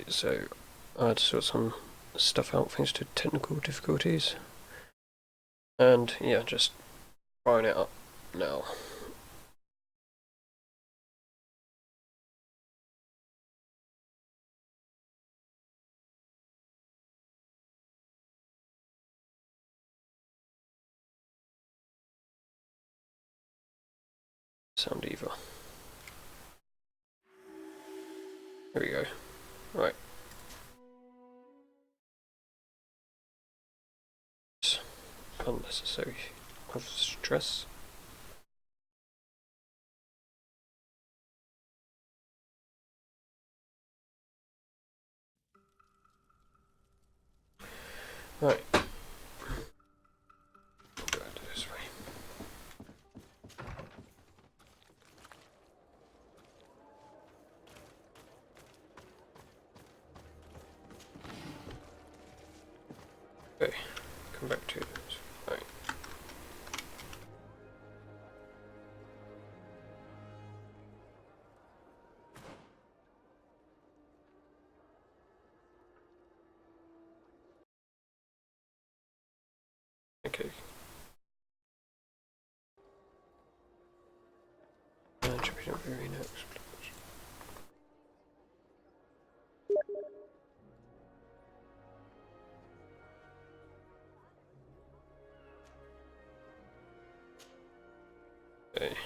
Okay, so I had to sort some stuff out thanks to technical difficulties. And yeah, just firing it up now. Sound either. Here we go. Right. Unnecessary of stress. Right. I'll go this way. Okay, come back to this. Right. Okay. Attribution very next. Okay.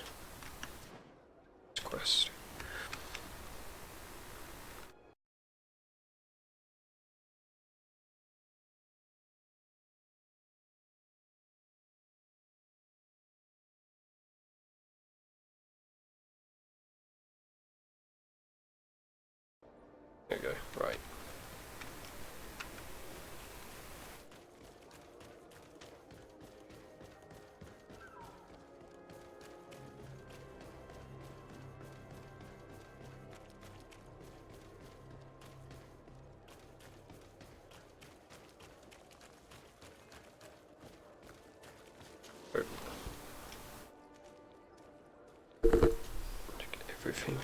Quest. There we go. Right. Oh. To get everything.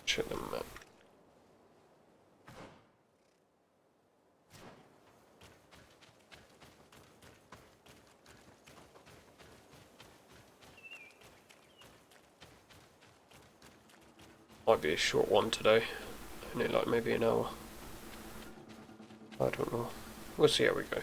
Check the map. Might be a short one today. Only like maybe an hour. I don't know. We'll see how we go.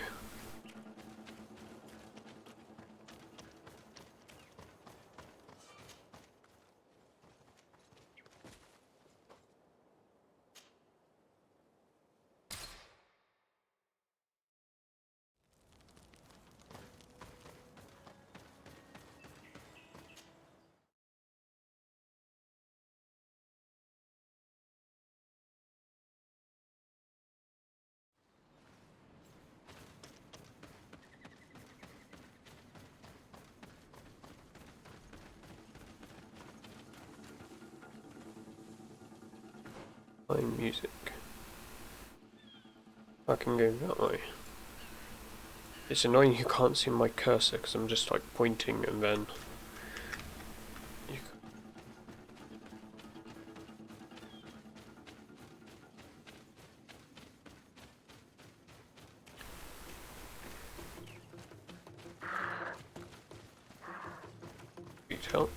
Find music. I can go that way. It's annoying you can't see my cursor because I'm just like pointing and then you can help.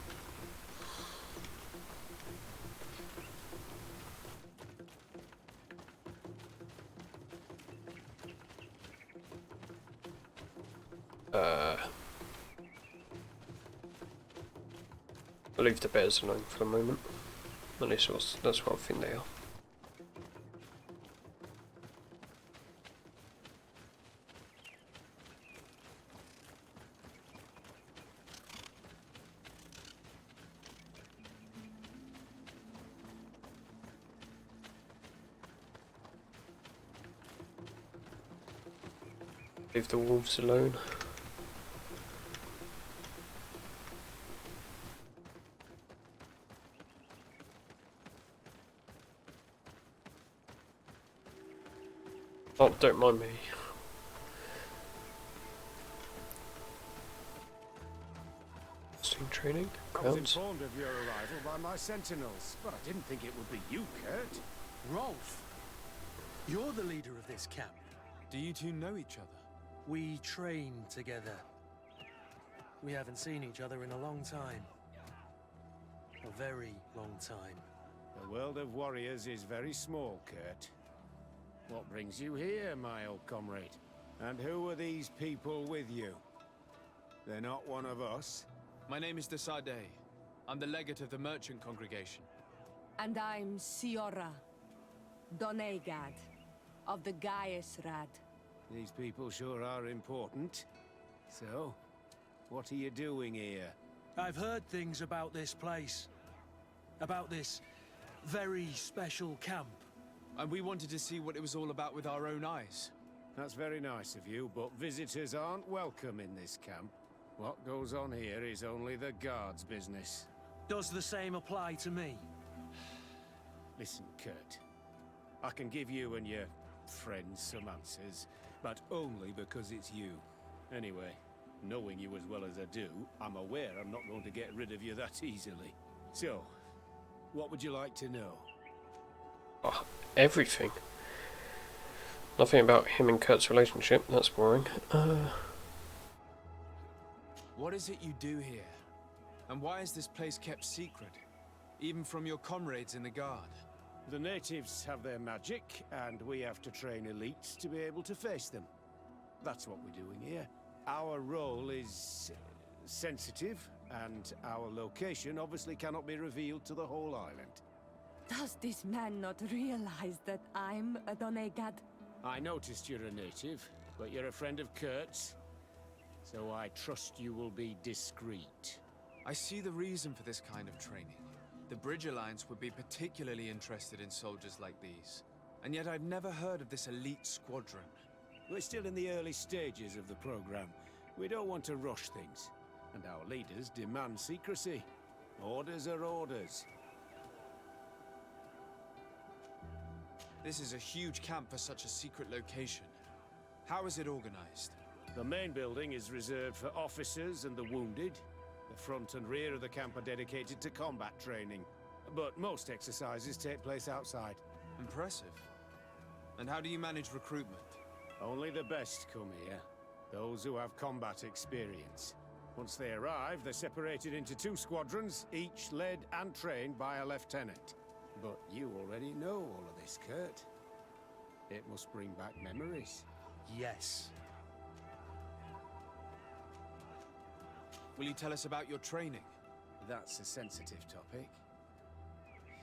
I'll leave the bears alone for the moment. At least that's what I think they are. Leave the wolves alone. Oh, don't mind me. Steam training. I was Grounds. informed of your arrival by my sentinels, but I didn't think it would be you, Kurt. Rolf, you're the leader of this camp. Do you two know each other? We train together. We haven't seen each other in a long time. A very long time. The world of warriors is very small, Kurt. What brings you here, my old comrade? And who are these people with you? They're not one of us? My name is Desadeh. I'm the legate of the merchant congregation. And I'm Siora, Donegad, of the Gaesrad. These people sure are important. So, what are you doing here? I've heard things about this place. About this very special camp. And we wanted to see what it was all about with our own eyes. That's very nice of you, but visitors aren't welcome in this camp. What goes on here is only the guards' business. Does the same apply to me? Listen, Kurt. I can give you and your friends some answers, but only because it's you. Anyway, knowing you as well as I do, I'm aware I'm not going to get rid of you that easily. So, what would you like to know? Oh, everything. Nothing about him and Kurt's relationship. That's boring. What is it you do here? And why is this place kept secret? Even from your comrades in the guard? The natives have their magic, and we have to train elites to be able to face them. That's what we're doing here. Our role is sensitive, and our location obviously cannot be revealed to the whole island. Does this man not realize that I'm a Donegad? I noticed you're a native, but you're a friend of Kurt's, so I trust you will be discreet. I see the reason for this kind of training. The Bridge Alliance would be particularly interested in soldiers like these. And yet I've never heard of this elite squadron. We're still in the early stages of the program. We don't want to rush things, and our leaders demand secrecy. Orders are orders. This is a huge camp for such a secret location. How is it organized? The main building is reserved for officers and the wounded. The front and rear of the camp are dedicated to combat training. But most exercises take place outside. Impressive. And how do you manage recruitment? Only the best come here. Those who have combat experience. Once they arrive, they're separated into 2 squadrons, each led and trained by a lieutenant. But you already know all of this, Kurt. It must bring back memories. Yes. Will you tell us about your training? That's a sensitive topic.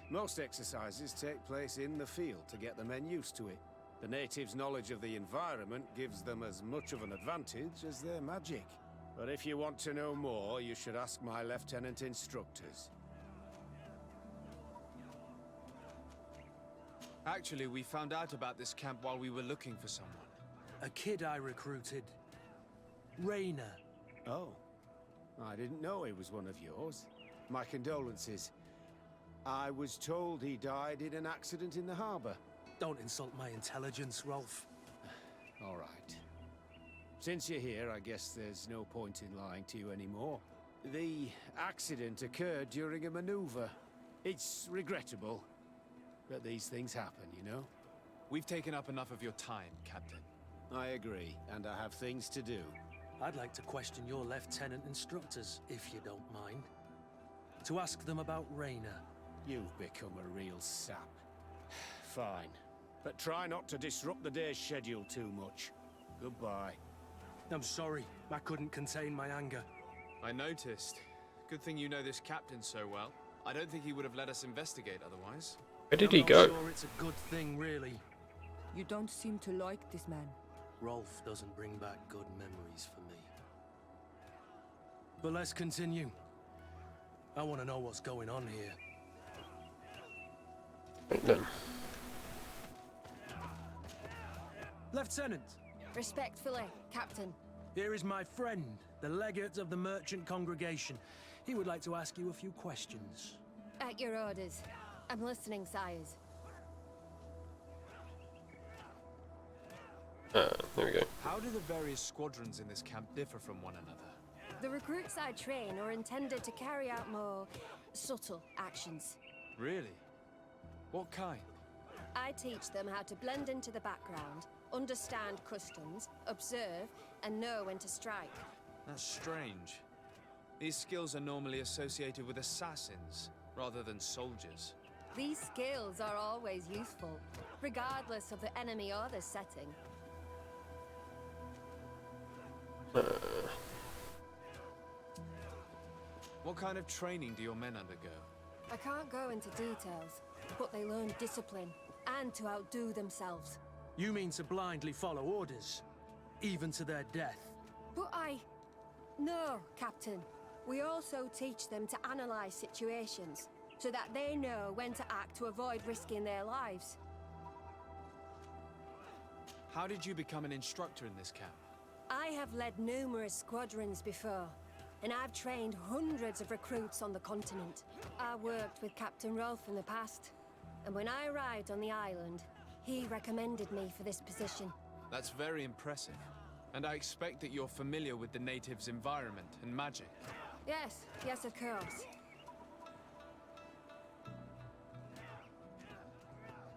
Most exercises take place in the field to get the men used to it. The natives' knowledge of the environment gives them as much of an advantage as their magic. But if you want to know more, you should ask my lieutenant instructors. Actually, we found out about this camp while we were looking for someone. A kid I recruited. Rainer. Oh. I didn't know he was one of yours. My condolences. I was told he died in an accident in the harbor. Don't insult my intelligence, Rolf. All right. Since you're here, I guess there's no point in lying to you anymore. The accident occurred during a maneuver. It's regrettable, but these things happen, you know? We've taken up enough of your time, Captain. I agree, and I have things to do. I'd like to question your lieutenant instructors, if you don't mind. To ask them about Rainer. You've become a real sap. Fine. But try not to disrupt the day's schedule too much. Goodbye. I'm sorry, I couldn't contain my anger. I noticed. Good thing you know this captain so well. I don't think he would have let us investigate otherwise. Where did I'm he not go? sure it's a good thing, really. You don't seem to like this man. Rolf doesn't bring back good memories for me. But let's continue. I want to know what's going on here. Right then. Lieutenant, Respectfully, Captain. here is my friend, the legate of the merchant congregation. He would like to ask you a few questions. At your orders. I'm listening, sires. There we go. How do the various squadrons in this camp differ from one another? The recruits I train are intended to carry out more subtle actions. Really? What kind? I teach them how to blend into the background, understand customs, observe, and know when to strike. That's strange. These skills are normally associated with assassins, rather than soldiers. These skills are always useful, regardless of the enemy or the setting. What kind of training do your men undergo? I can't go into details, but they learn discipline and to outdo themselves. You mean to blindly follow orders, even to their death? But No, Captain. We also teach them to analyze situations, so that they know when to act to avoid risking their lives. How did you become an instructor in this camp? I have led numerous squadrons before, and I've trained hundreds of recruits on the continent. I worked with Captain Rolfe in the past, and when I arrived on the island, he recommended me for this position. That's very impressive. And I expect that you're familiar with the natives' environment and magic. Yes, of course.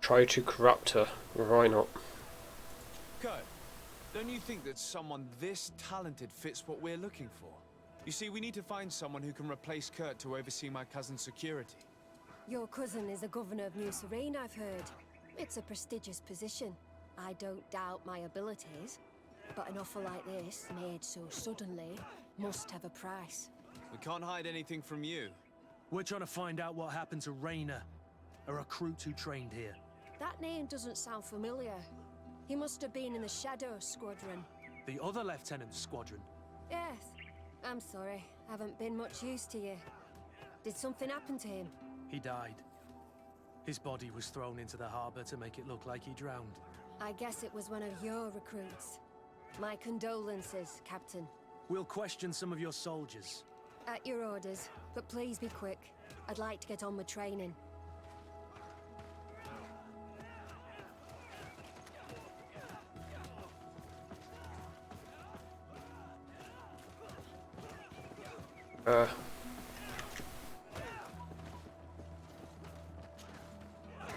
Try to corrupt her. Why not? Kurt, don't you think that someone this talented fits what we're looking for? You see, we need to find someone who can replace Kurt to oversee my cousin's security. Your cousin is the governor of New Serene, I've heard. It's a prestigious position. I don't doubt my abilities, but an offer like this, made so suddenly, must have a price. We can't hide anything from you. We're trying to find out what happened to Rayner, a recruit who trained here. That name doesn't sound familiar. He must have been in the Shadow Squadron. The other lieutenant's squadron. Yes. I'm sorry. Haven't been much use to you. Did something happen to him? He died. His body was thrown into the harbor to make it look like he drowned. I guess it was one of your recruits. My condolences, Captain. We'll question some of your soldiers. At your orders, but please be quick. I'd like to get on with training.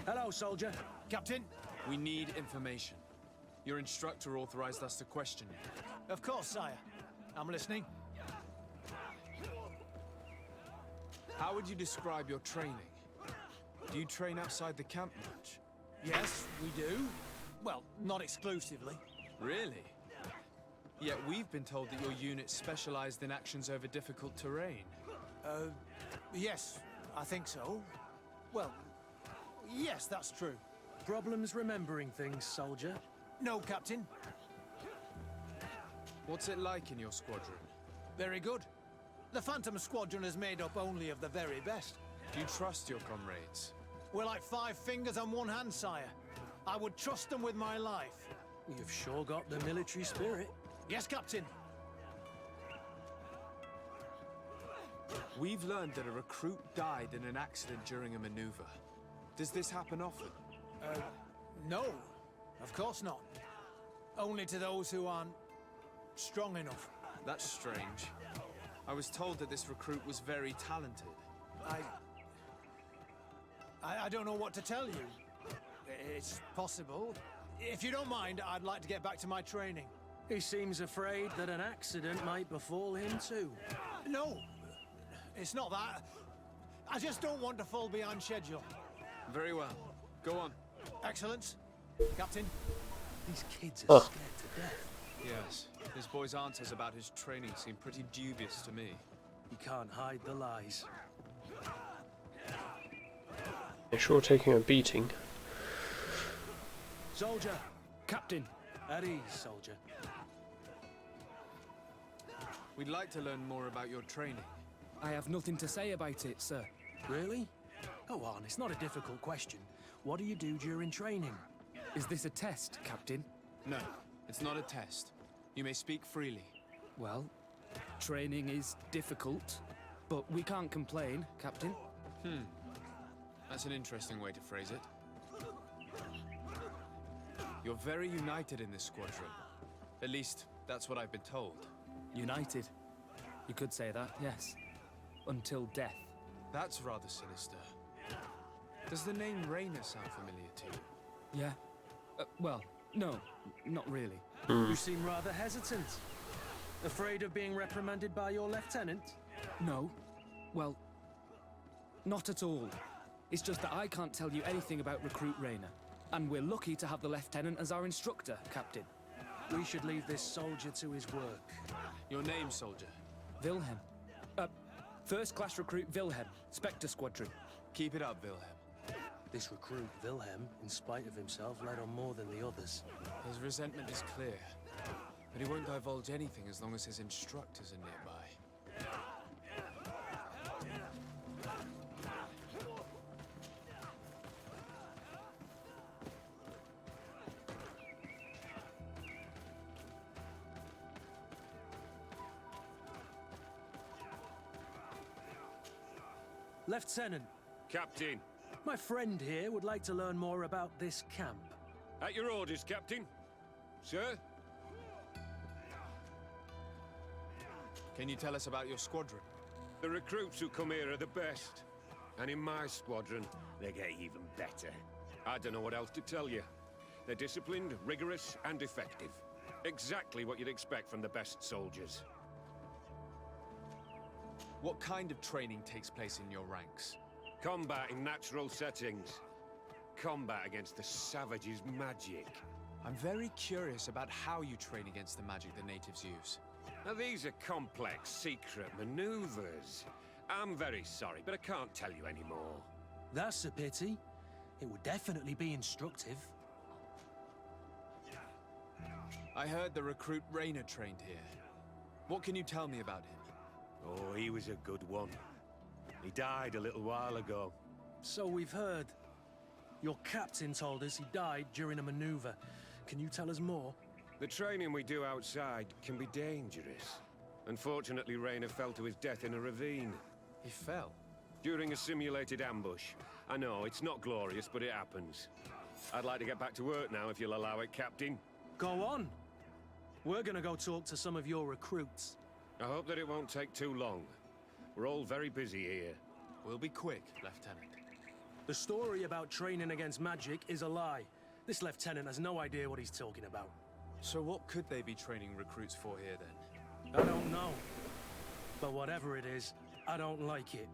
Hello, soldier. Captain? We need information. Your instructor authorized us to question you. Of course, sire. I'm listening. How would you describe your training? Do you train outside the camp much? Yes, we do. Well, not exclusively. Really? Yet we've been told that your unit specialized in actions over difficult terrain. Yes, I think so. Well, yes, that's true. Problems remembering things, soldier? No, Captain. What's it like in your squadron? Very good. The Phantom Squadron is made up only of the very best. Do you trust your comrades? We're like 5 fingers on one hand, sire. I would trust them with my life. You've sure got the military spirit. Yes, Captain. We've learned that a recruit died in an accident during a maneuver. Does this happen often? No. Of course not. Only to those who aren't strong enough. That's strange. I was told that this recruit was very talented. I don't know what to tell you. It's possible. If you don't mind, I'd like to get back to my training. He seems afraid that an accident might befall him too. No, it's not that. I just don't want to fall behind schedule. Very well. Go on. Excellence. Captain. These kids are scared to death. Yes. This boy's answers about his training seem pretty dubious to me. You can't hide the lies. They're sure taking a beating. Soldier! Captain! At ease, soldier. We'd like to learn more about your training. I have nothing to say about it, sir. Really? Go on, it's not a difficult question. What do you do during training? Is this a test, Captain? No, it's not a test. You may speak freely. Well, training is difficult, but we can't complain, Captain. That's an interesting way to phrase it. You're very united in this squadron. At least, that's what I've been told. United. You could say that, yes. Until death. That's rather sinister. Does the name Raynor sound familiar to you? Yeah. Well, no, not really. You seem rather hesitant. Afraid of being reprimanded by your lieutenant? No. Well, not at all. It's just that I can't tell you anything about Recruit Raynor. And we're lucky to have the Lieutenant as our instructor, Captain. We should leave this soldier to his work. Your name, soldier? Wilhelm. First class recruit Wilhelm, Spectre Squadron. Keep it up, Wilhelm. This recruit, Wilhelm, in spite of himself, led on more than the others. His resentment is clear, but he won't divulge anything as long as his instructors are nearby. Lieutenant, Captain. my friend here would like to learn more about this camp. At your orders, Captain. Sir? Can you tell us about your squadron? The recruits who come here are the best. And in my squadron, they get even better. I don't know what else to tell you. They're disciplined, rigorous, and effective. Exactly what you'd expect from the best soldiers. What kind of training takes place in your ranks? Combat in natural settings. Combat against the savages' magic. I'm very curious about how you train against the magic the natives use. Now these are complex, secret maneuvers. I'm very sorry, but I can't tell you anymore. That's a pity. It would definitely be instructive. I heard the recruit Raynor trained here. What can you tell me about him? Oh, he was a good one. He died a little while ago. So we've heard. Your captain told us he died during a maneuver. Can you tell us more? The training we do outside can be dangerous. Unfortunately, Raynor fell to his death in a ravine. He fell. During a simulated ambush. I know, it's not glorious, but it happens. I'd like to get back to work now, if you'll allow it, Captain. Go on. We're gonna go talk to some of your recruits. I hope that it won't take too long. We're all very busy here. We'll be quick, Lieutenant. The story about training against magic is a lie. This lieutenant has no idea what he's talking about. So what could they be training recruits for here, then? I don't know. But whatever it is, I don't like it.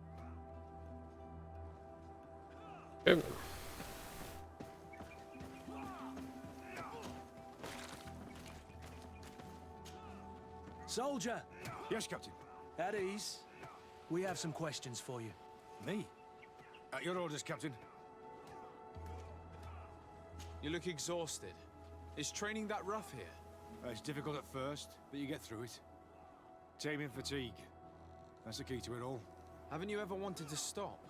Soldier! Yes, Captain. At ease. We have some questions for you. Me? At your orders, Captain. You look exhausted. Is training that rough here? It's difficult at first, but you get through it. Taming fatigue. That's the key to it all. Haven't you ever wanted to stop?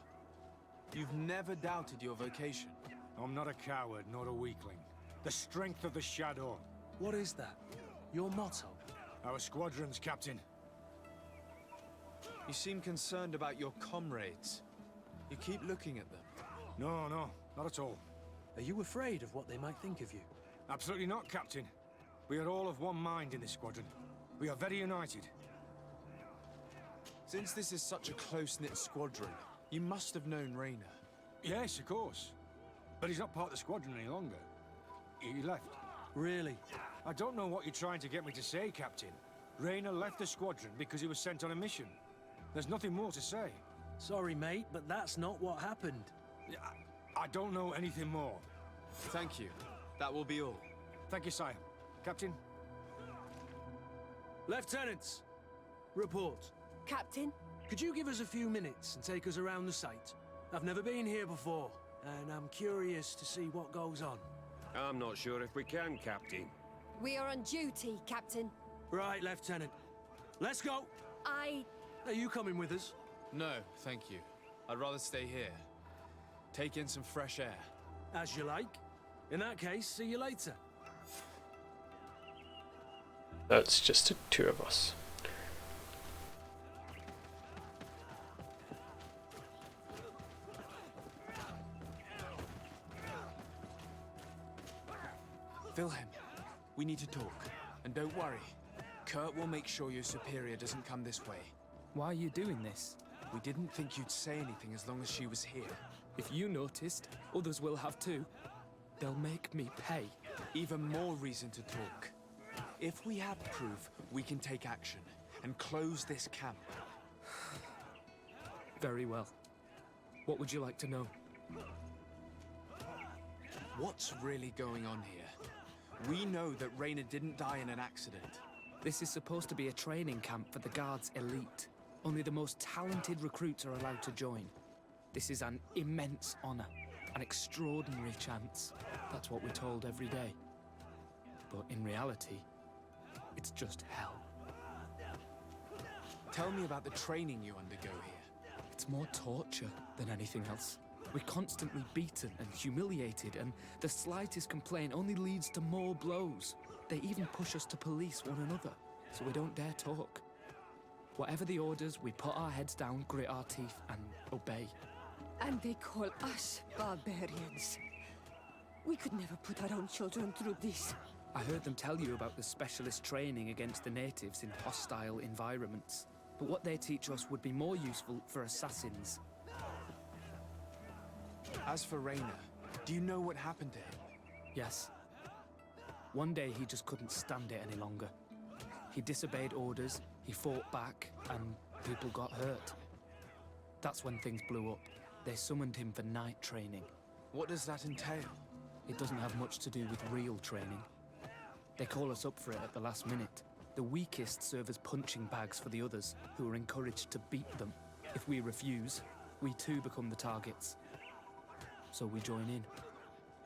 You've never doubted your vocation. I'm not a coward, nor a weakling. The strength of the Shadow. What is that? Your motto? Our squadron's captain. You seem concerned about your comrades. You keep looking at them. No, not at all. Are you afraid of what they might think of you? Absolutely not, Captain. We are all of one mind in this squadron. We are very united. Since this is such a close-knit squadron, you must have known Raynor. Yes, of course. But he's not part of the squadron any longer. He left. Really? I don't know what you're trying to get me to say, Captain. Raynor left the squadron because he was sent on a mission. There's nothing more to say. Sorry, mate, but that's not what happened. I don't know anything more. Thank you. That will be all. Thank you, sire. Captain? Lieutenants, report. Captain? Could you give us a few minutes and take us around the site? I've never been here before, and I'm curious to see what goes on. I'm not sure if we can, Captain. We are on duty, Captain. Right, Lieutenant. Let's go! Are you coming with us? No, thank you. I'd rather stay here. Take in some fresh air. As you like. In that case, see you later. That's just the two of us. Wilhelm, we need to talk. And don't worry, Kurt will make sure your superior doesn't come this way. Why are you doing this? We didn't think you'd say anything as long as she was here. If you noticed, others will have too. They'll make me pay. Even more reason to talk. If we have proof, we can take action and close this camp. Very well. What would you like to know? What's really going on here? We know that Rainer didn't die in an accident. This is supposed to be a training camp for the Guard's elite. Only the most talented recruits are allowed to join. This is an immense honor, an extraordinary chance. That's what we're told every day. But in reality, it's just hell. Tell me about the training you undergo here. It's more torture than anything else. We're constantly beaten and humiliated, and the slightest complaint only leads to more blows. They even push us to police one another, so we don't dare talk. Whatever the orders, we put our heads down, grit our teeth, and obey. And they call us barbarians. We could never put our own children through this. I heard them tell you about the specialist training against the natives in hostile environments. But what they teach us would be more useful for assassins. As for Rainer, do you know what happened to him? Yes. One day he just couldn't stand it any longer. He disobeyed orders, he fought back, and people got hurt. That's when things blew up. They summoned him for night training. What does that entail? It doesn't have much to do with real training. They call us up for it at the last minute. The weakest serve as punching bags for the others, who are encouraged to beat them. If we refuse, we too become the targets. So we join in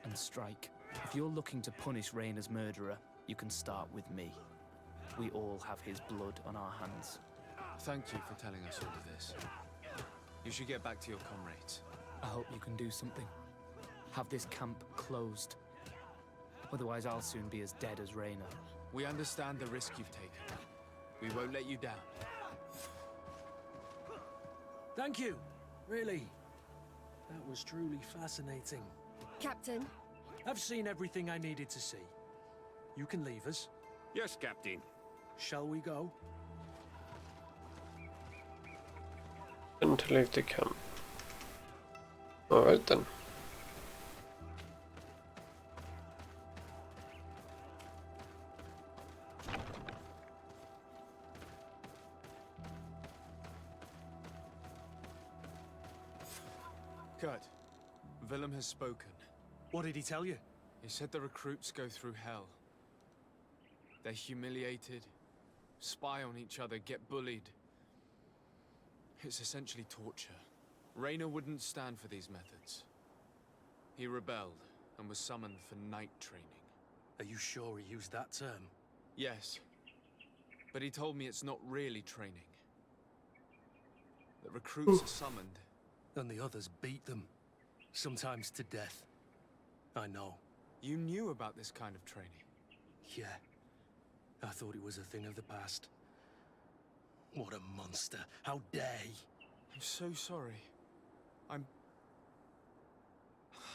and strike. If you're looking to punish Rainer's murderer, you can start with me. We all have his blood on our hands. Thank you for telling us all of this. You should get back to your comrades. I hope you can do something. Have this camp closed. Otherwise I'll soon be as dead as Rainer. We understand the risk you've taken. We won't let you down. Thank you. Really. That was truly fascinating. Captain, I've seen everything I needed to see. You can leave us. Yes, Captain. Shall we go? And to leave the camp. Alright then. Kurt, Willem has spoken. What did he tell you? He said the recruits go through hell. They're humiliated, spy on each other, get bullied. It's essentially torture. Rainer wouldn't stand for these methods. He rebelled and was summoned for night training. Are you sure he used that term? Yes, but he told me it's not really training. The recruits are summoned. And the others beat them. Sometimes to death. I know. You knew about this kind of training? Yeah. I thought it was a thing of the past. What a monster. How dare he? I'm so sorry. I'm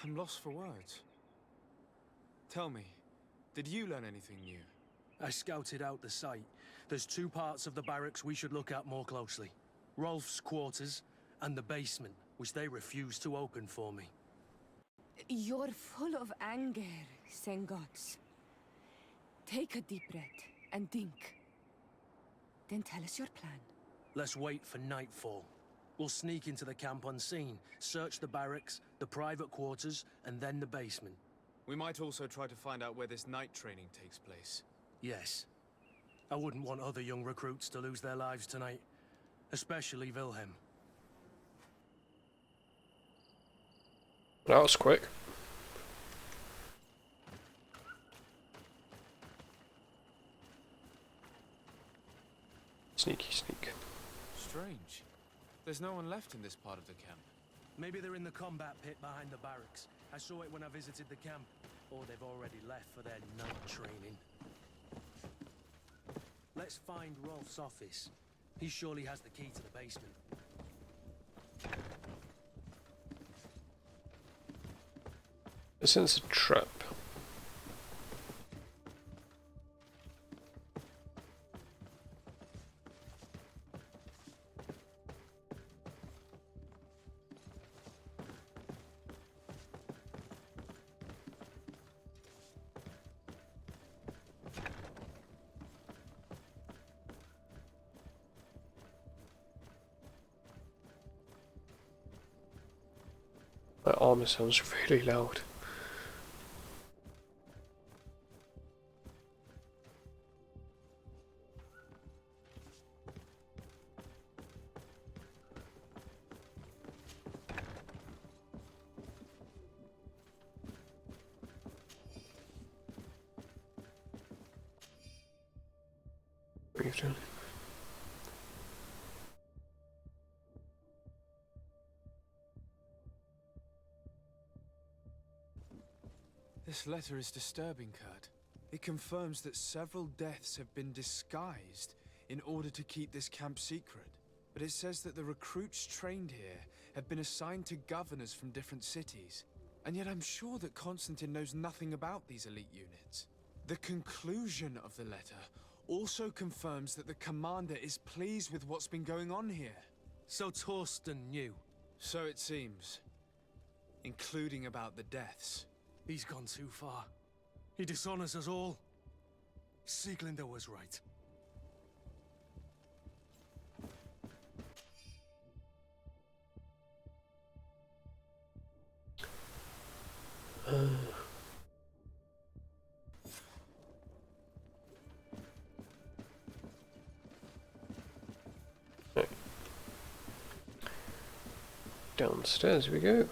lost for words. Tell me, did you learn anything new? I scouted out the site. There's 2 parts of the barracks we should look at more closely. Rolf's quarters and the basement, which they refused to open for me. You're full of anger, Sengots. Take a deep breath and think. Then tell us your plan. Let's wait for nightfall. We'll sneak into the camp unseen, search the barracks, the private quarters, and then the basement. We might also try to find out where this night training takes place. Yes. I wouldn't want other young recruits to lose their lives tonight. Especially Wilhelm. That was quick. Sneaky sneak. Strange. There's no one left in this part of the camp. Maybe they're in the combat pit behind the barracks. I saw it when I visited the camp. Or they've already left for their night training. Let's find Rolf's office. He surely has the key to the basement. This is a trap. That armor sounds really loud. What are you doing? This letter is disturbing, Kurt. It confirms that several deaths have been disguised in order to keep this camp secret. But it says that the recruits trained here have been assigned to governors from different cities. And yet I'm sure that Constantine knows nothing about these elite units. The conclusion of the letter also confirms that the commander is pleased with what's been going on here. So Torsten knew. So it seems. Including about the deaths. He's gone too far. He dishonors us all. Sieglinder was right. Right. Downstairs we go.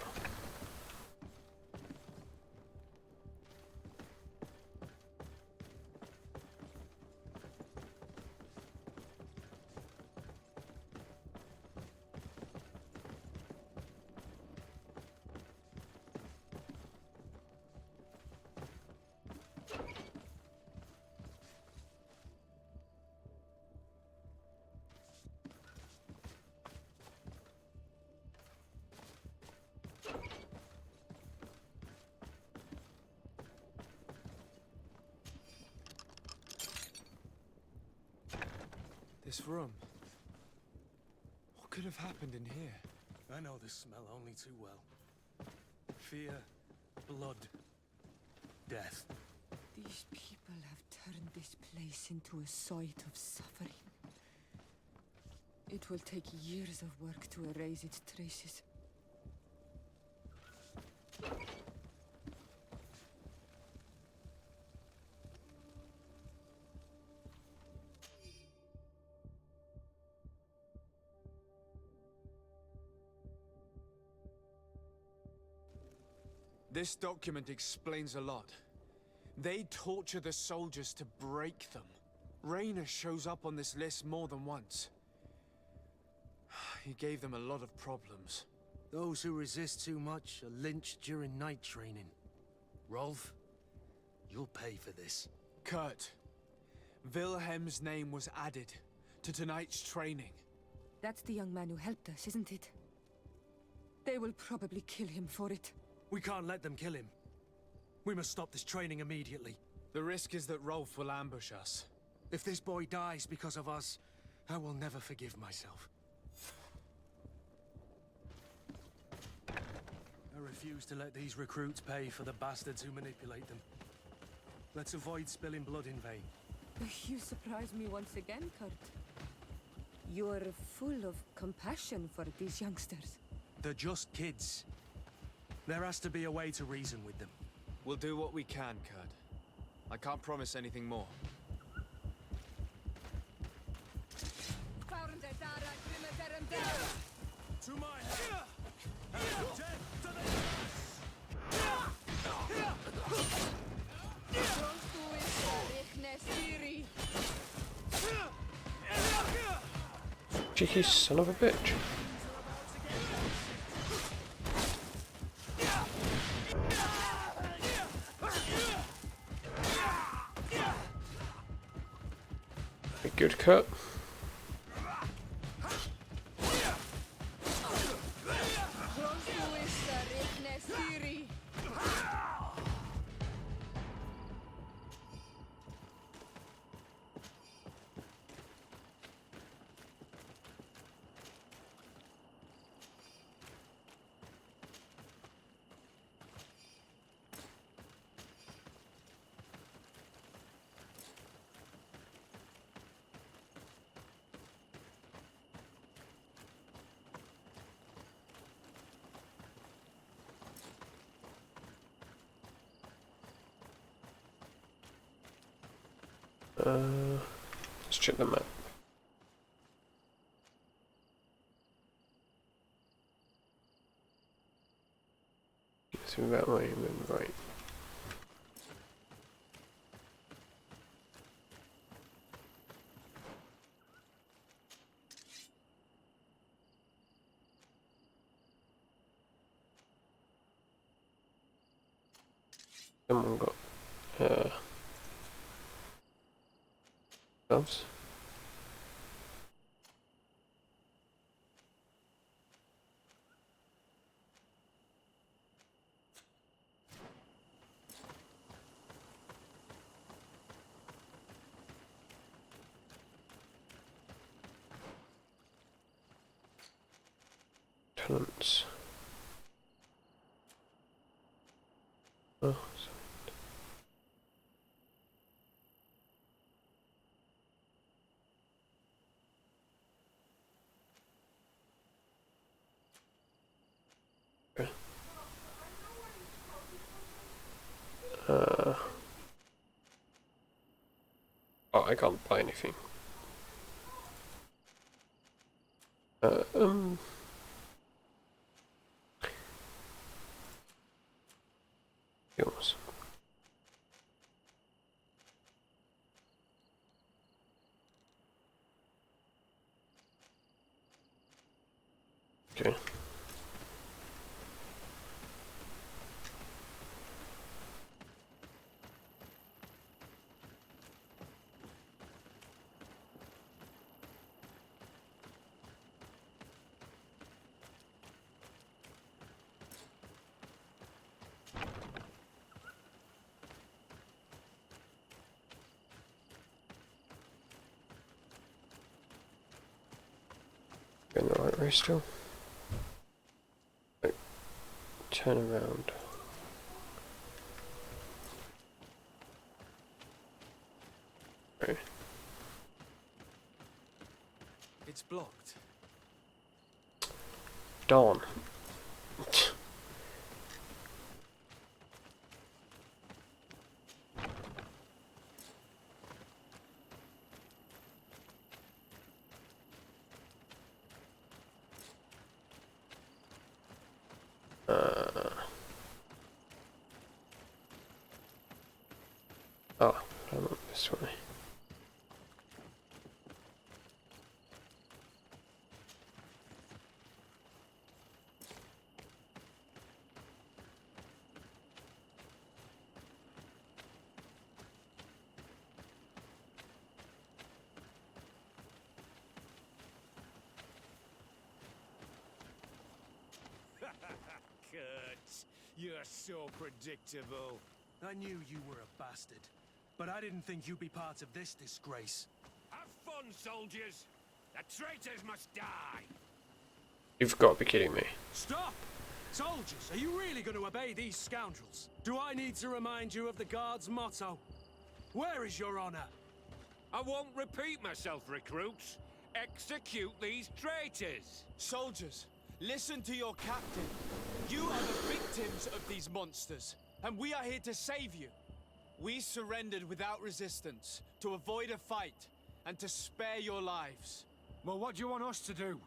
This room. What could have happened in here? I know this smell only too well. Fear, blood, death. These people have turned this place into a site of suffering. It will take years of work to erase its traces. This document explains a lot. They torture the soldiers to break them. Raynor shows up on this list more than once. He gave them a lot of problems. Those who resist too much are lynched during night training. Rolf, you'll pay for this. Kurt, Wilhelm's name was added to tonight's training. That's the young man who helped us, isn't it? They will probably kill him for it. We can't let them kill him. We must stop this training immediately. The risk is that Rolf will ambush us. If this boy dies because of us, I will never forgive myself. I refuse to let these recruits pay for the bastards who manipulate them. Let's avoid spilling blood in vain. You surprise me once again, Kurt. You're full of compassion for these youngsters. They're just kids. There has to be a way to reason with them. We'll do what we can, Kurt. I can't promise anything more. To my hand! Death to the Cheeky son of a bitch. Be good, Kurt. Let's check the map. Through that way and then right. Someone got gloves. Talents. Oh, sorry. Okay. Oh, I can't buy anything. Yours. Okay. Going the right way still. Right. Turn around. Okay. It's blocked. Dawn. Oh, I'm up this way. Kurt, you're so predictable. I knew you were a bastard, but I didn't think you'd be part of this disgrace. Have fun, soldiers. The traitors must die. You've got to be kidding me. Stop! Soldiers, are you really going to obey these scoundrels? Do I need to remind you of the Guard's motto? Where is your honor? I won't repeat myself, recruits. Execute these traitors. Soldiers, listen to your captain. You are the victims of these monsters, and we are here to save you. We surrendered without resistance, to avoid a fight, and to spare your lives. Well, what do you want us to do?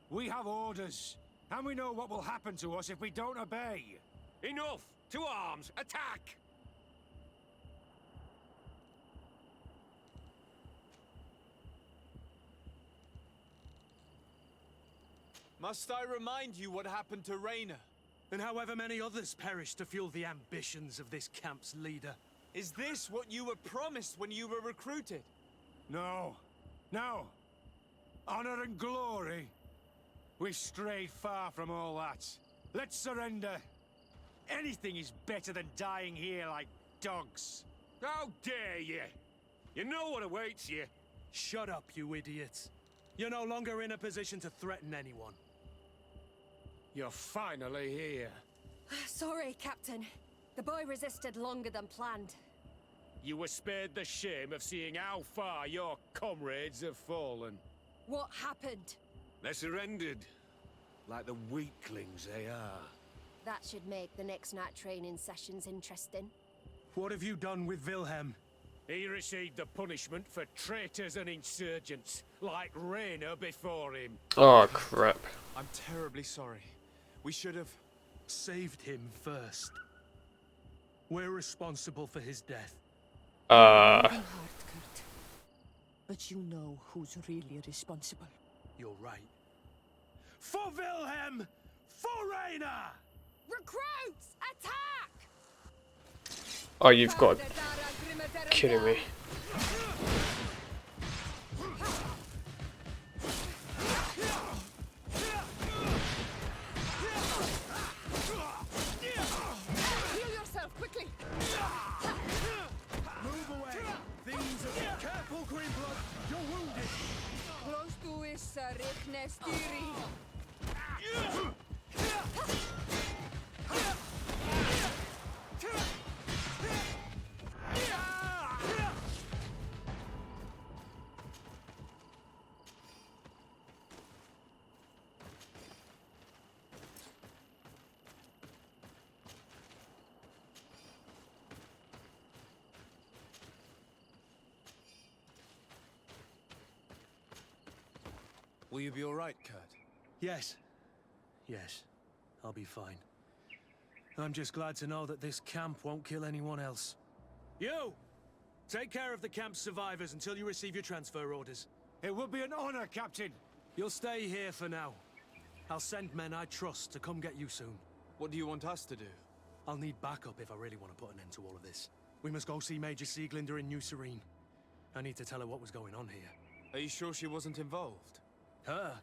We have orders, and we know what will happen to us if we don't obey. Enough! To arms! Attack! Must I remind you what happened to Raina? And however many others perished to fuel the ambitions of this camp's leader. Is this what you were promised when you were recruited? No. No. Honor and glory. We've strayed far from all that. Let's surrender. Anything is better than dying here like dogs. How dare you? You know what awaits you. Shut up, you idiots. You're no longer in a position to threaten anyone. You're finally here. Sorry, Captain. The boy resisted longer than planned. You were spared the shame of seeing how far your comrades have fallen. What happened? They surrendered, like the weaklings they are. That should make the next night training sessions interesting. What have you done with Wilhelm? He received the punishment for traitors and insurgents, like Raina before him. Oh crap. I'm terribly sorry. We should have... Saved him first. We're responsible for his death. Broken heart, Kurt. But you know who's really responsible. You're right. For Wilhelm! For Raina! Recruits! Attack! Oh, you've got kidding me. Heal yourself, quickly! Move away! Things are... Careful, Greenblood! You're wounded! Close to is Nestiri. Will you be alright, Kurt? Yes. Yes. I'll be fine. I'm just glad to know that this camp won't kill anyone else. You! Take care of the camp's survivors until you receive your transfer orders. It will be an honor, Captain. You'll stay here for now. I'll send men I trust to come get you soon. What do you want us to do? I'll need backup if I really want to put an end to all of this. We must go see Major Sieglinder in New Serene. I need to tell her what was going on here. Are you sure she wasn't involved? Her?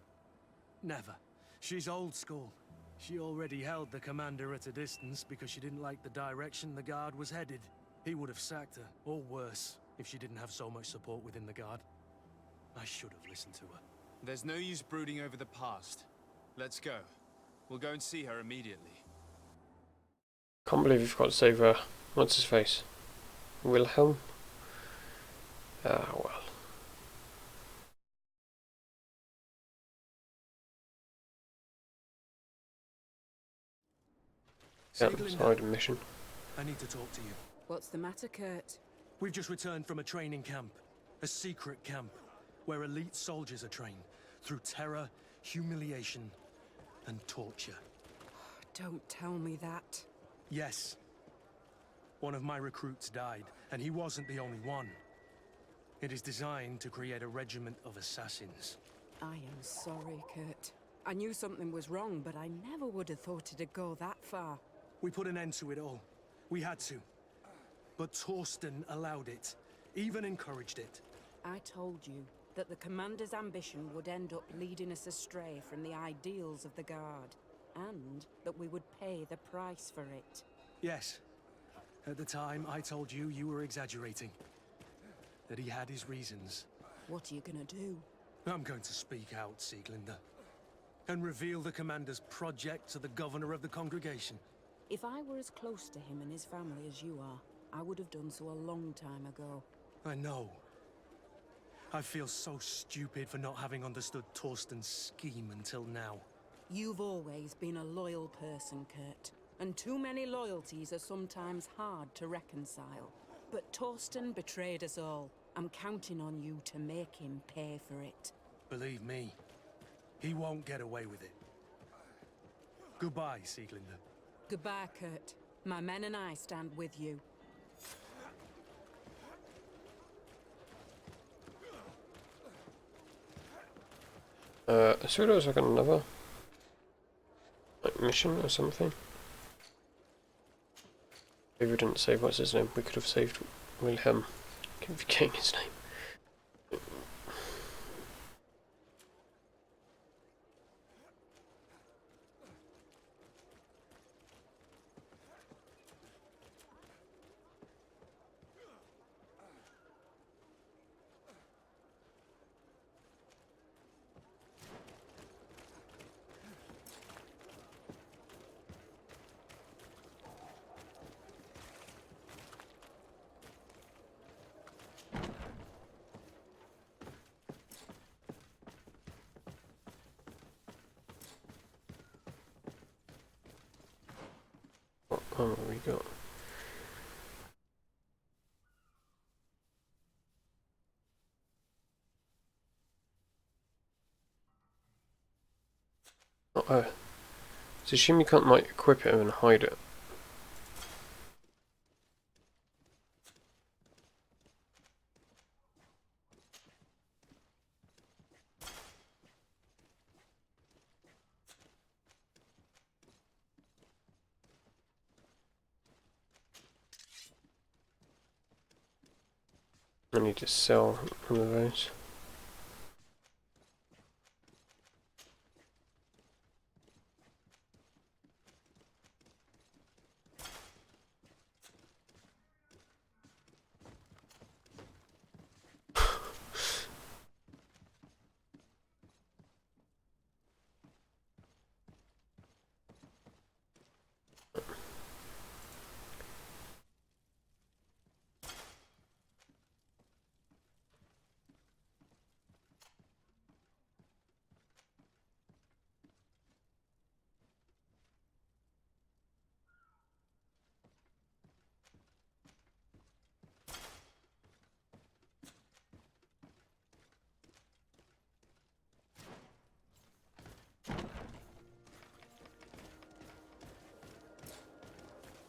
Never. She's old school. She already held the commander at a distance because she didn't like the direction the Guard was headed. He would have sacked her, or worse, if she didn't have so much support within the Guard. I should have listened to her. There's no use brooding over the past. Let's go. We'll go and see her immediately. Can't believe you've got to save what's his face? Wilhelm? Ah, well. Yeah, side mission. I need to talk to you. What's the matter, Kurt? We've just returned from a training camp. A secret camp. Where elite soldiers are trained. Through terror, humiliation, and torture. Don't tell me that. Yes. One of my recruits died, and he wasn't the only one. It is designed to create a regiment of assassins. I am sorry, Kurt. I knew something was wrong, but I never would have thought it'd go that far. We put an end to it all. We had to. But Torsten allowed it. Even encouraged it. I told you that the Commander's ambition would end up leading us astray from the ideals of the Guard. And that we would pay the price for it. Yes. At the time, I told you you were exaggerating. That he had his reasons. What are you gonna do? I'm going to speak out, Sieglinder. And reveal the Commander's project to the Governor of the Congregation. If I were as close to him and his family as you are, I would have done so a long time ago. I know. I feel so stupid for not having understood Torsten's scheme until now. You've always been a loyal person, Kurt. And too many loyalties are sometimes hard to reconcile. But Torsten betrayed us all. I'm counting on you to make him pay for it. Believe me, he won't get away with it. Goodbye, Sieglinder. Goodbye, Kurt. My men and I stand with you. I swear there was like another mission or something. Maybe we didn't save what's his name. We could have saved Wilhelm. I keep forgetting his name. What have we got? Oh, it's a shame you can't like equip it and hide it. I need to sell one of those.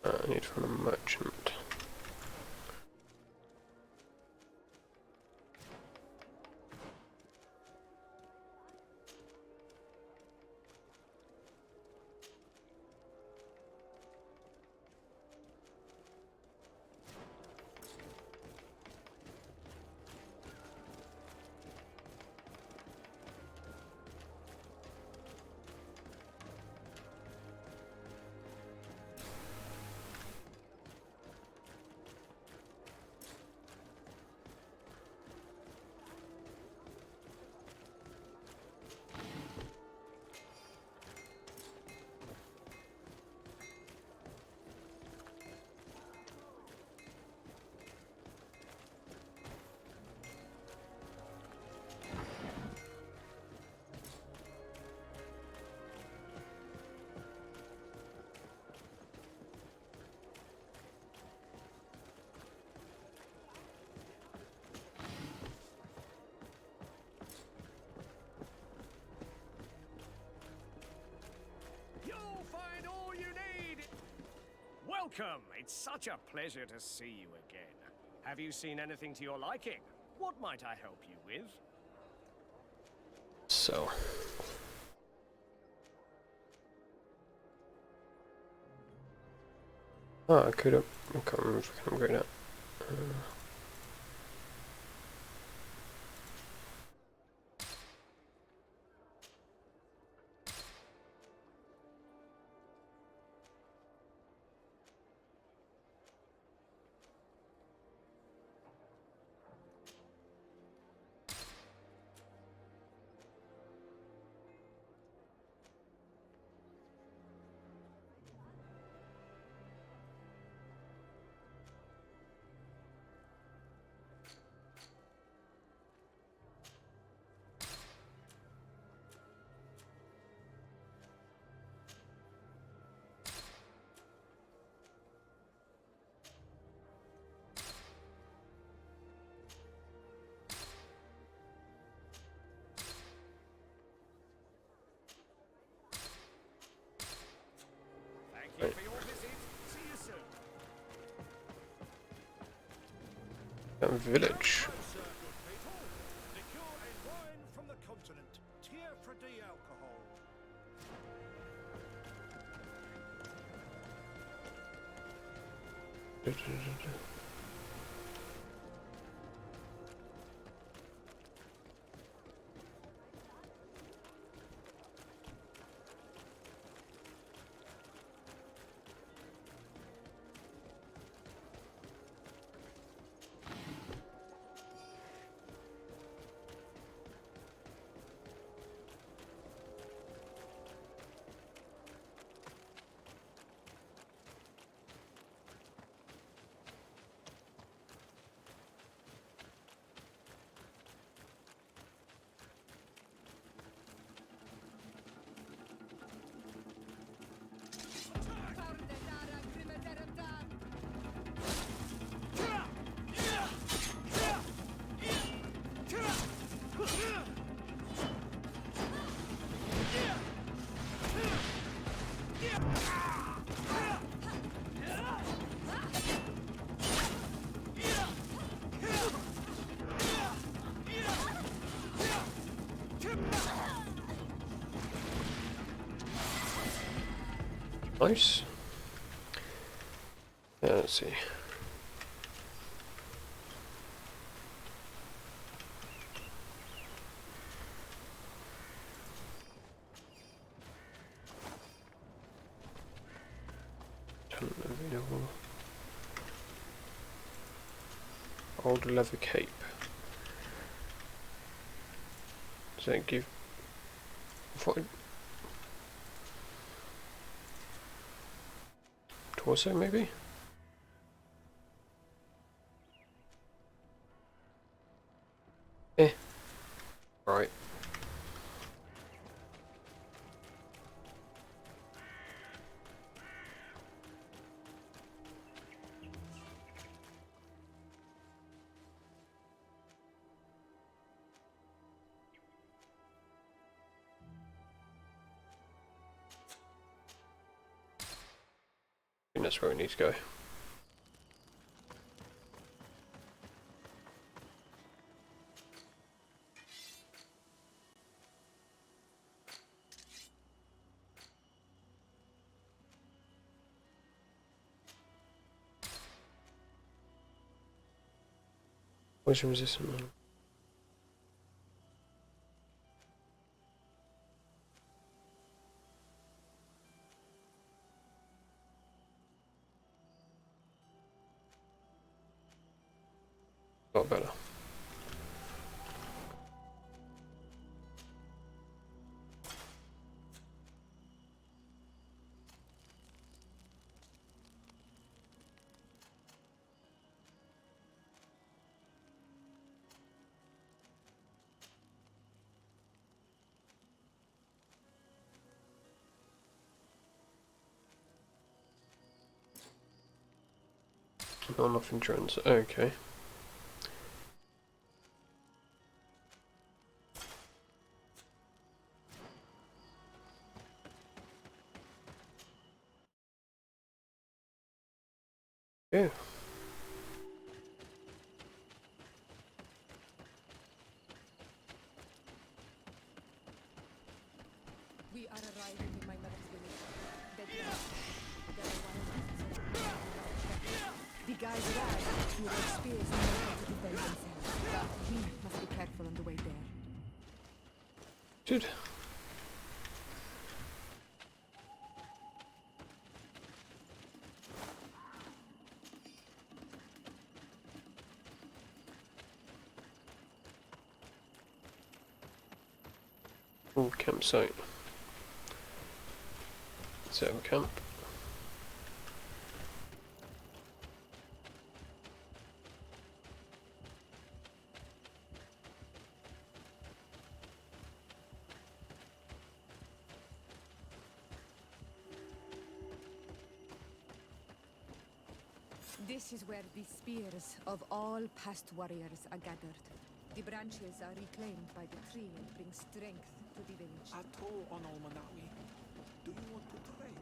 I need from a merchant. You'll find all you need. Welcome. It's such a pleasure to see you again. Have you seen anything to your liking? What might I help you with? So. I could have. I can't remember if I can upgrade that. Thank you for your visit. See you soon. That village. Liqueur and wine from the continent. Tier for the alcohol. Nice. Let's see. Available. Old leather cape. Does that give? What? Torso maybe? Right. I think that's where we need to go. Poison resistant one. A lot better. Not enough endurance. Okay. Yeah. We are arriving in my mother's village. There are wild The guys arrived with their spears and know how to defend themselves. But we must be careful on the way there. Good. Oh, campsite. Set up camp. This is where the spears of all past warriors are gathered. The branches are reclaimed by the tree and bring strength to the village. Ato on Almanawi. Do you want to trade?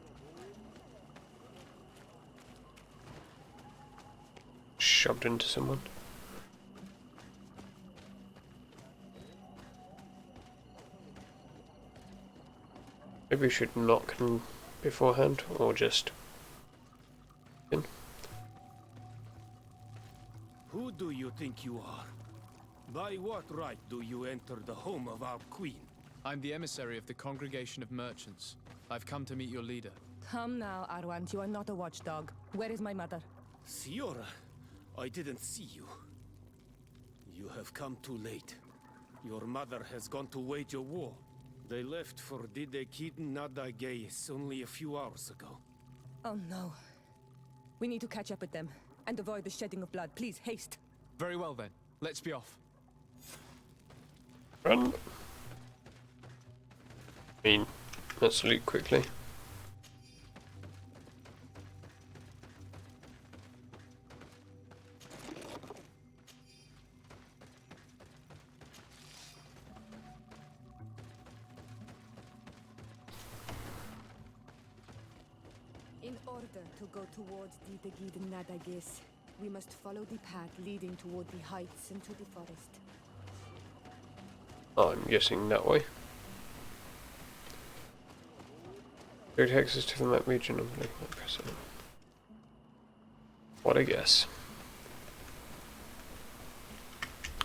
Shoved into someone. Maybe we should knock them beforehand, or just in. Who do you think you are? By what right do you enter the home of our queen? I'm the emissary of the Congregation of Merchants. I've come to meet your leader. Come now, Arwant, you are not a watchdog. Where is my mother? Siora, I didn't see you. You have come too late. Your mother has gone to wage a war. They left for Didekid Nadageis only a few hours ago. Oh no. We need to catch up with them and avoid the shedding of blood. Please, haste. Very well then. Let's be off. Run. Let's loot quickly. In order to go towards the Degid Nadagis, we must follow the path leading toward the heights into the forest. I'm guessing that way. Direct access to the map region of the precedent. What a guess.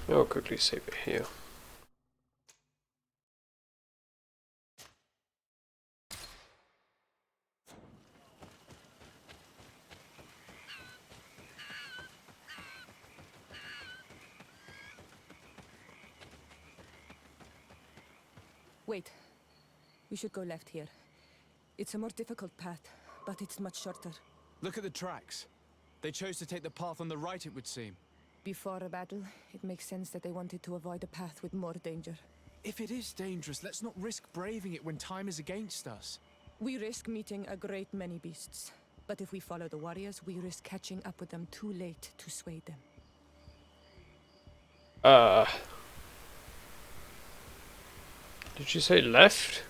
I'll quickly save it here. Wait. We should go left here. It's a more difficult path, but it's much shorter. Look at the tracks. They chose to take the path on the right, it would seem. Before a battle, it makes sense that they wanted to avoid a path with more danger. If it is dangerous, let's not risk braving it when time is against us. We risk meeting a great many beasts. But if we follow the warriors, we risk catching up with them too late to sway them. Did you say left?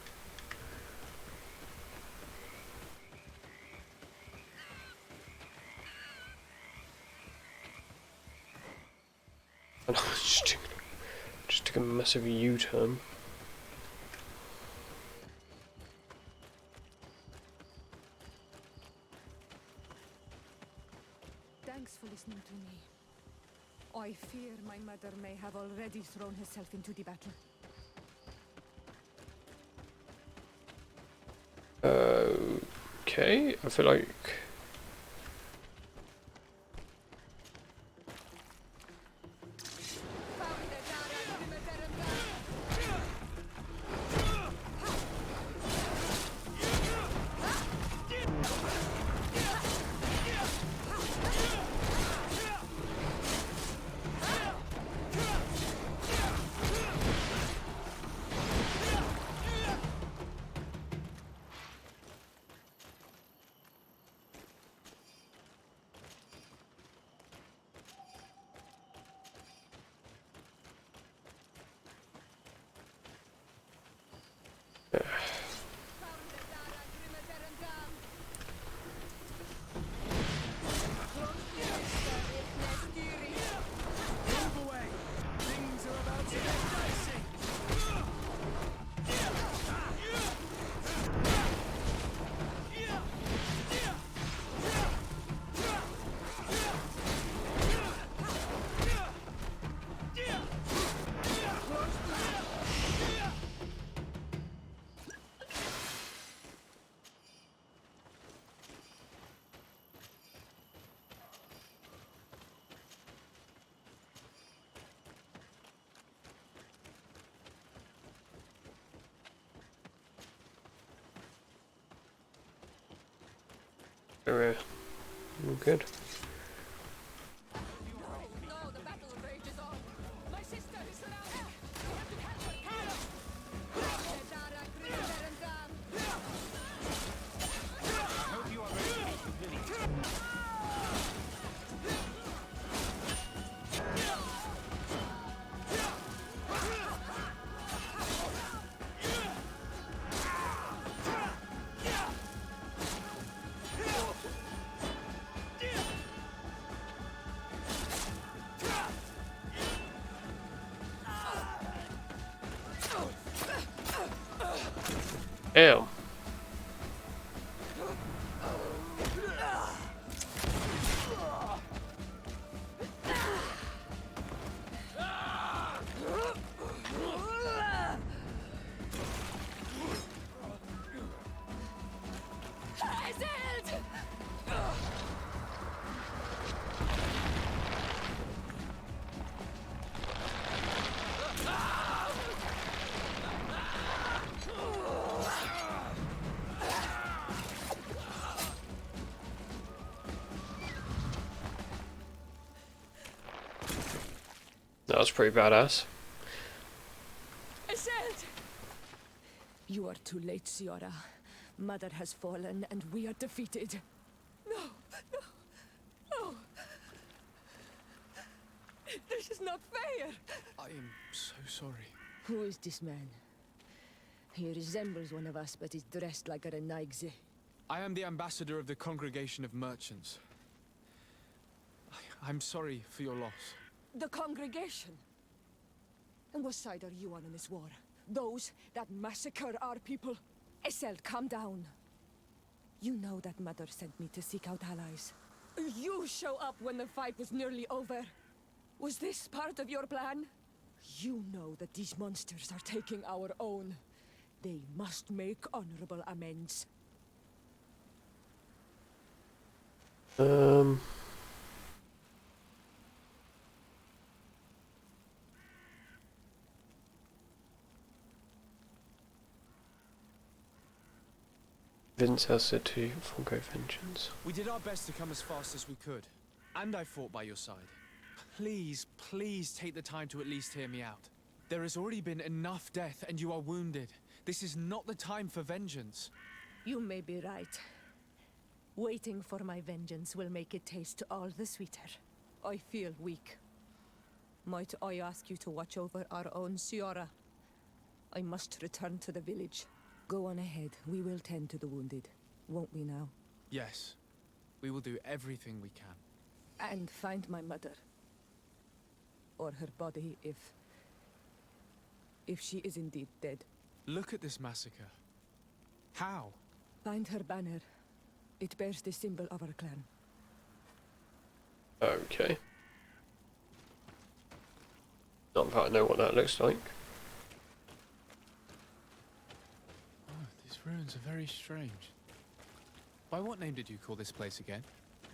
Just took a massive U-turn. Thanks for listening to me. I fear my mother may have already thrown herself into the battle. Okay, I feel like... We're good. Ew. That was pretty badass. You are too late, Ciara. Mother has fallen, and we are defeated. No, no, no. This is not fair. I am so sorry. Who is this man? He resembles one of us, but is dressed like a Renaigze. I am the ambassador of the Congregation of Merchants. I'm sorry for your loss. The congregation? And what side are you on in this war? Those that massacre our people? Essel, calm down. You know that Mother sent me to seek out allies. You show up when the fight was nearly over. Was this part of your plan? You know that these monsters are taking our own. They must make honorable amends. Vince Elsa to forego vengeance. We did our best to come as fast as we could, and I fought by your side. Please, please take the time to at least hear me out. There has already been enough death, and you are wounded. This is not the time for vengeance. You may be right. Waiting for my vengeance will make it taste all the sweeter. I feel weak. Might I ask you to watch over our own Ciara? I must return to the village. Go on ahead. We will tend to the wounded, won't we now? Yes, we will do everything we can. And find my mother. Or her body, if she is indeed dead. Look at this massacre. How? Find her banner. It bears the symbol of our clan. Okay. Not that I know what that looks like. Oh, these ruins are very strange. By what name did you call this place again?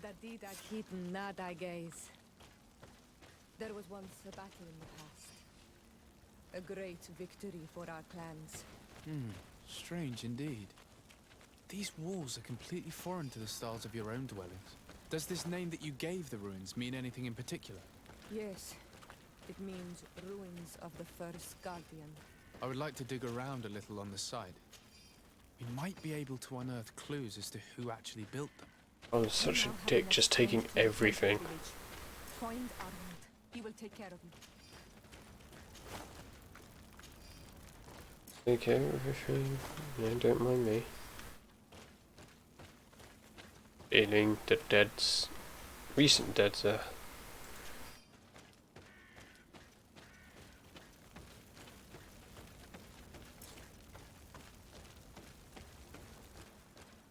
Dadida Keaton Nada Gaze. There was once a battle in the past. A great victory for our clans. Strange indeed. These walls are completely foreign to the styles of your own dwellings. Does this name that you gave the ruins mean anything in particular? Yes. It means ruins of the first guardian. I would like to dig around a little on the side. We might be able to unearth clues as to who actually built them. I'm such a dick, just taking everything. Find Arnold. He will take care of you. Okay, everything. No, don't mind me. Feeling the deads, recent deads there.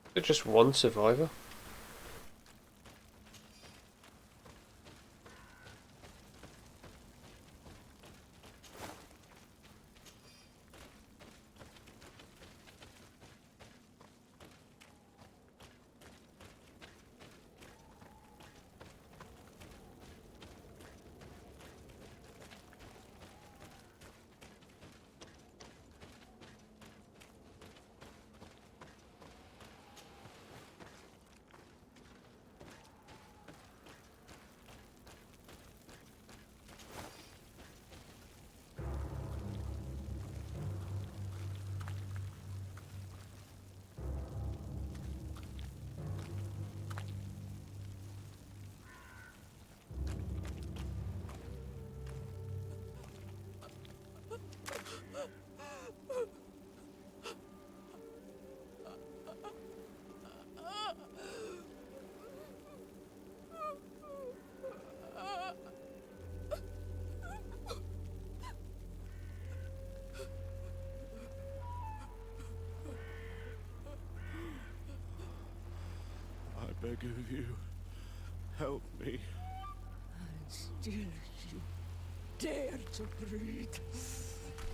Is there just one survivor? I beg of you, help me. And still you dare to breathe.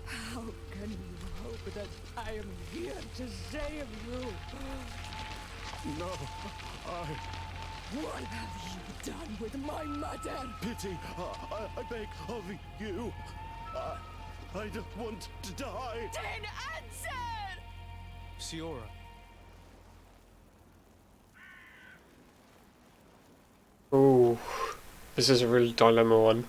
How can you hope that I am here to save you? No, What have you done with my mother? pity, I beg of you. I don't want to die. Then answer! Ciara. Oh, this is a real dilemma one.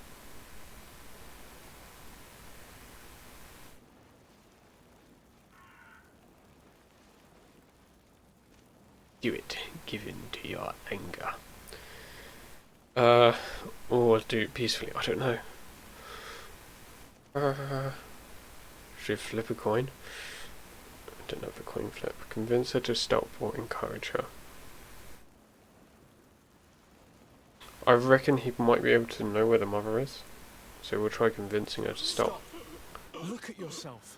Do it, give in to your anger. Or do it peacefully, I don't know. Should I flip a coin? I don't have a coin flip. Convince her to stop or encourage her. I reckon he might be able to know where the mother is, so we'll try convincing her to stop. Look at yourself.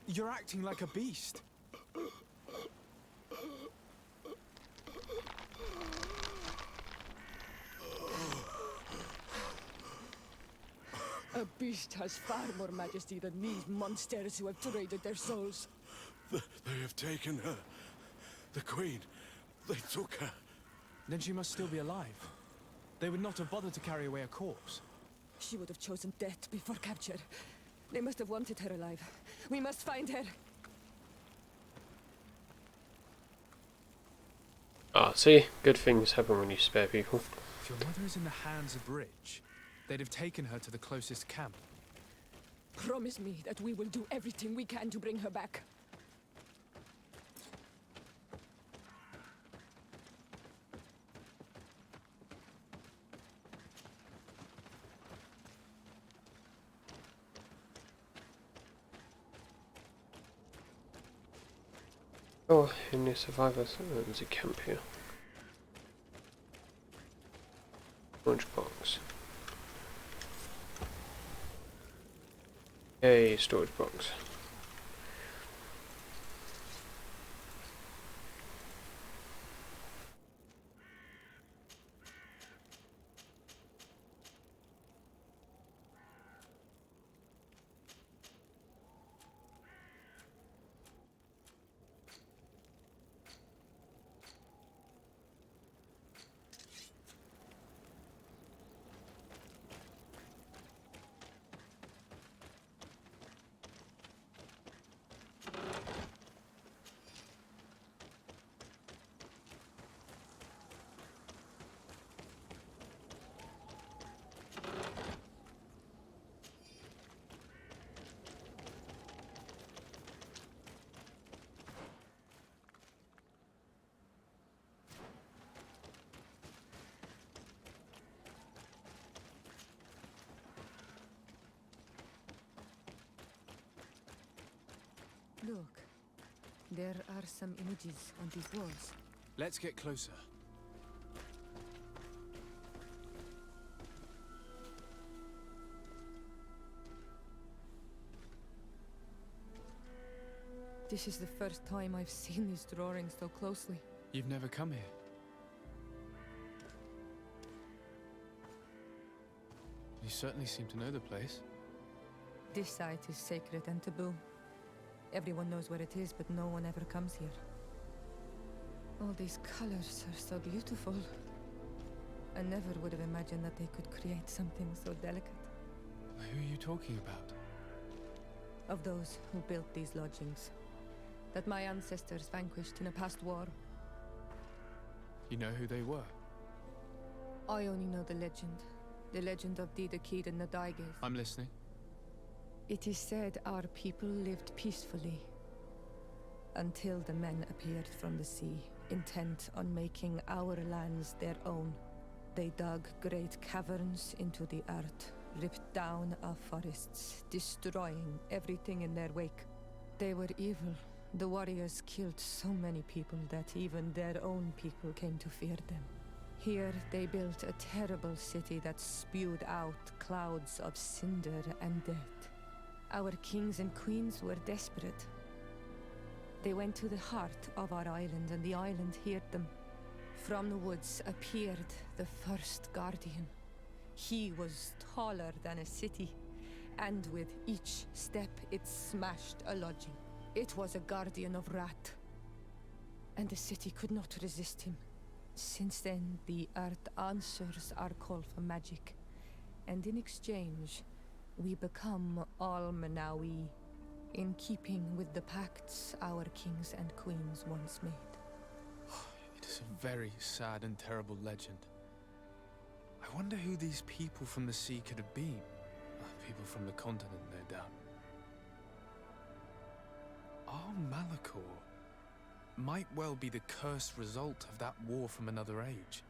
You're acting like a beast. A beast has far more majesty than these monsters who have traded their souls. They have taken her. The Queen. They took her. Then she must still be alive. They would not have bothered to carry away a corpse. She would have chosen death before capture. They must have wanted her alive. We must find her. Ah, see? Good things happen when you spare people. If your mother is in the hands of Rich, they'd have taken her to the closest camp. Promise me that we will do everything we can to bring her back. Oh, any survivors? Oh, there's a camp here. Lunch box. Yay, storage box. Look, there are some images on these walls. Let's get closer. This is the first time I've seen these drawings so closely. You've never come here. You certainly seem to know the place. This site is sacred and taboo. Everyone knows where it is, but no one ever comes here. All these colors are so beautiful. I never would have imagined that they could create something so delicate. Who are you talking about? Of those who built these lodgings. That my ancestors vanquished in a past war. You know who they were? I only know the legend. The legend of Didakid and Nadaiges. I'm listening. It is said our people lived peacefully until the men appeared from the sea, intent on making our lands their own. They dug great caverns into the earth, ripped down our forests, destroying everything in their wake. They were evil. The warriors killed so many people that even their own people came to fear them. Here they built a terrible city that spewed out clouds of cinder and dirt. Our kings and queens were desperate. They went to the heart of our island, and the island heard them. From the woods appeared the first guardian. He was taller than a city, and with each step it smashed a lodging. It was a guardian of Rat, and the city could not resist him. Since then, the earth answers our call for magic, and in exchange, we become Almanawi, in keeping with the pacts our kings and queens once made. It is a very sad and terrible legend. I wonder who these people from the sea could have been. People from the continent, no doubt. Our Malachor might well be the cursed result of that war from another age.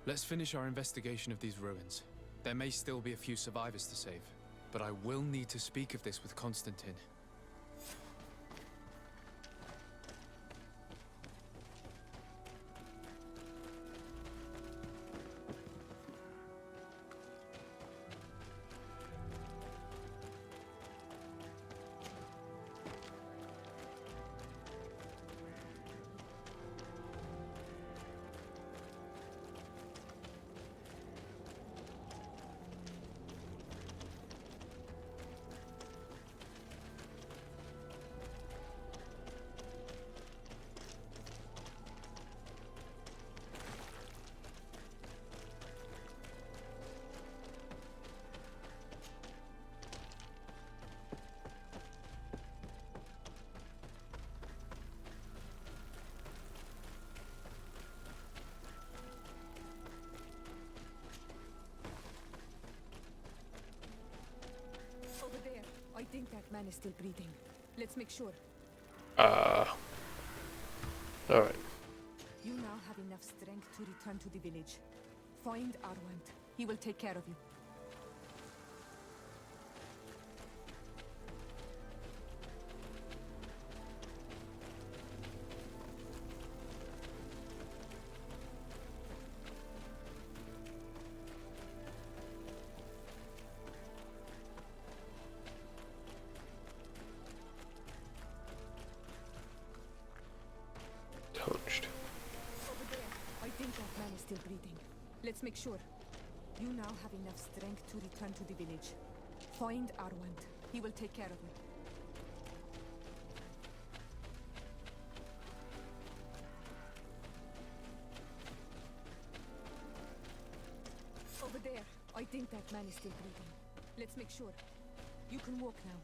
Let's finish our investigation of these ruins. There may still be a few survivors to save, but I will need to speak of this with Constantine. I think that man is still breathing. Let's make sure. Alright. You now have enough strength to return to the village. Find Arwand. He will take care of you. Touched. Over there. I think that man is still breathing. Let's make sure. You now have enough strength to return to the village. Find Arwand. He will take care of you. Over there. I think that man is still breathing. Let's make sure. You can walk now.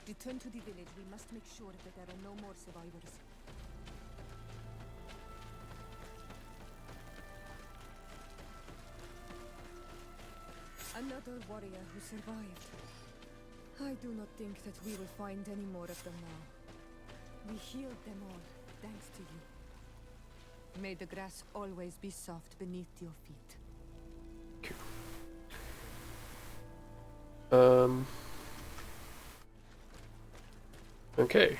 Return to the village. We must make sure that there are no more survivors. Another warrior who survived. I do not think that we will find any more of them now. We healed them all, thanks to you. May the grass always be soft beneath your feet. Okay.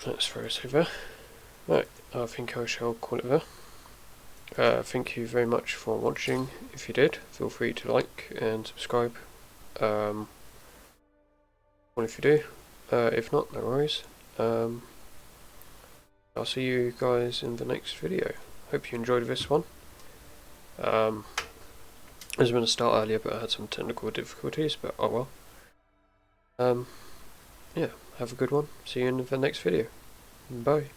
Let's throw it over. Right, I think I shall call it there. Thank you very much for watching. If you did, feel free to like and subscribe. Well, if you do, if not, no worries. I'll see you guys in the next video. Hope you enjoyed this one. I was going to start earlier, but I had some technical difficulties, but oh well. Yeah, have a good one. See you in the next video. Bye.